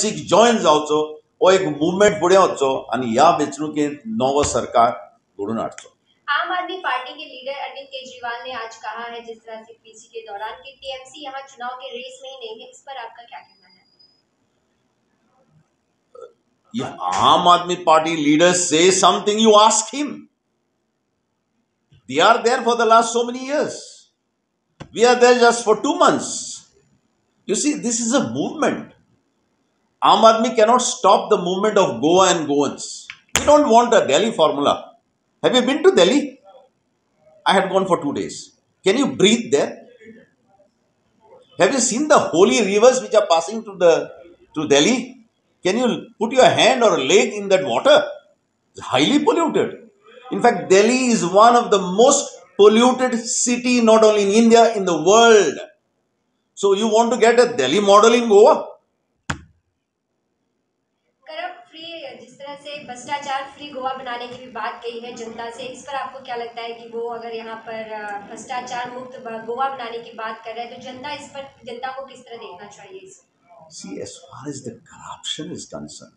Join जावचो हो एक मुवमेंट फुडें वचचो आनी ह्या वेंचणुकेंत नवो सरकार घडून हाडचो। आम आदमी पार्टी के लीडर अरविंद केजरीवाल ने आज कहा है जिस तरह से पीसी के दौरान कि टीएमसी यहाँ चुनाव के रेस में ही नहीं है, इस पर आपका क्या कहना है? If Aam Aadmi Party leaders say something, you ask him. They are there for the last so many years. We are there just for 2 months. You see, this is a movement. Aam Aadmi cannot stop the movement of Goa and Goans. We don't want a Delhi formula. Have you been to Delhi? I had gone for 2 days. Can you breathe there? Have you seen the holy rivers which are passing to Delhi? Can you put your hand or leg in that water? It's highly polluted. In fact, Delhi is one of the most polluted city not only in India, in the world. So you want to get a Delhi model in Goa? जिस तरह से भ्रष्टाचार free Goa बनाने की भी बात कही है जनता से, इस पर आपको क्या लगता है कि वो अगर यहाँ पर भ्रष्टाचार मुक्त गोवा बनाने की बात कर रहे हैं तो जनता को किस तरह देखना चाहिए? See, as far as the corruption is concerned,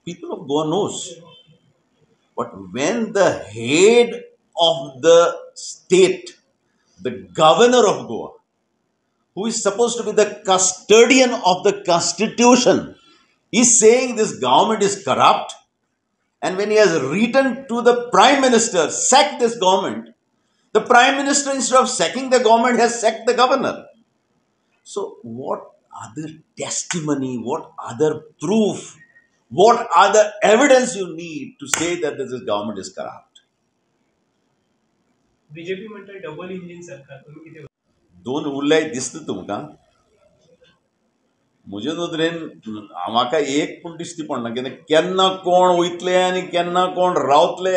people of Goa knows. But when the head of the state, the governor of Goa, who is supposed to be the custodian of the constitution, is saying this government is corrupt, and when he has written to the prime minister, sack this government, the prime minister, instead of sacking the government, has sacked the governor. So what other testimony, what other proof, what other evidence you need to say that this government is corrupt? BJP म्हणतात double engine सरकार, तुम्ही किती दोन उरलाय दिसता तुमका? मुझे नदरेन म्हाका एक पूण दिसती पडना कित्याक केन्ना कोण वयतले आनी केन्ना कोण रावतले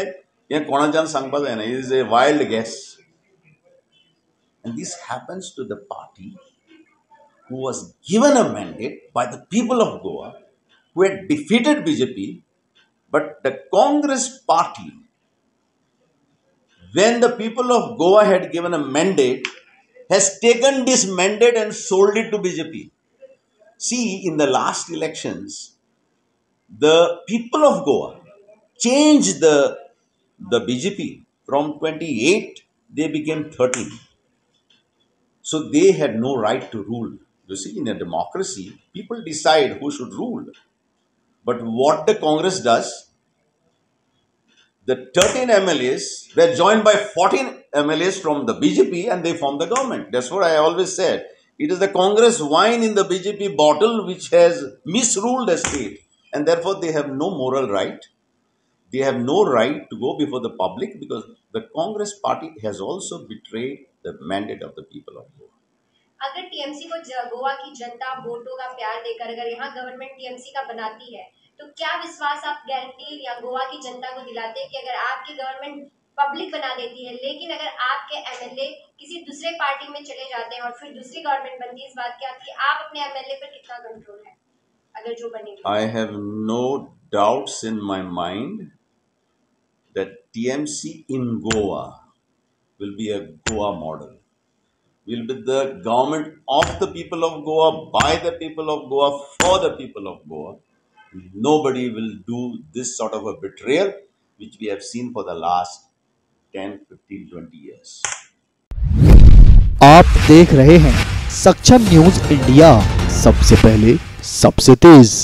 हें कोणाच्यान सांगपाक जायना. It is a wild gas. And this happens to the party who was given a mandate by the people of Goa, who had defeated BJP, but the Congress party, when the people of Goa had given a mandate, has taken this mandate and sold it to BJP. See, in the last elections, the people of Goa changed the BJP from 28, they became 13. So they had no right to rule. You see, in a democracy, people decide who should rule. But what the Congress does, the 13 MLAs were joined by 14 MLAs from the BJP and they formed the government. That's what I always said. It is the Congress wine in the BJP bottle which has misruled the state. And therefore, they have no moral right. They have no right to go before the public because the Congress party has also betrayed the mandate of the people of Goa. अगर TMC को गोवा की जनता वोटों का प्यार देकर अगर यहाँ government TMC का बनाती है तो क्या विश्वास आप गारंटी या गोवा की जनता को दिलाते हैं कि अगर आपकी गवर्नमेंट पब्लिक बना देती है लेकिन अगर आपके एमएलए किसी दूसरे पार्टी में चले जाते हैं और फिर दूसरी गवर्नमेंट बनती है, इस बात की आपकी आप अपने एमएलए पर कितना कंट्रोल है अगर जो बनेगी? I have no doubts in my mind that TMC in Goa will be a Goa model. Will be the government of the people of Goa, by the people of Goa, for the people of Goa. Nobody will do this sort of a betrayal which we have seen for the last 10, 15, 20 years. आप देख रहे हैं सक्षम news India, सबसे पहले सबसे तेज।